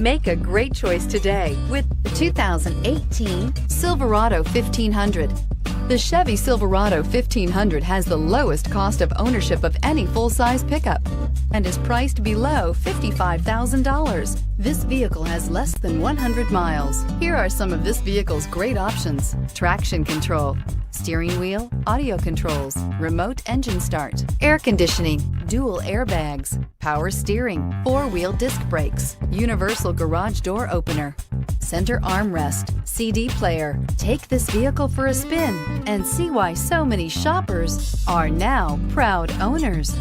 Make a great choice today with the 2018 Silverado 1500. The Chevy Silverado 1500 has the lowest cost of ownership of any full-size pickup and is priced below $55,000. This vehicle has less than 100 miles. Here are some of this vehicle's great options: traction control, steering wheel audio controls, remote engine start, air conditioning, dual airbags, power steering, four-wheel disc brakes, universal garage door opener, center armrest, CD player. Take this vehicle for a spin and see why so many shoppers are now proud owners.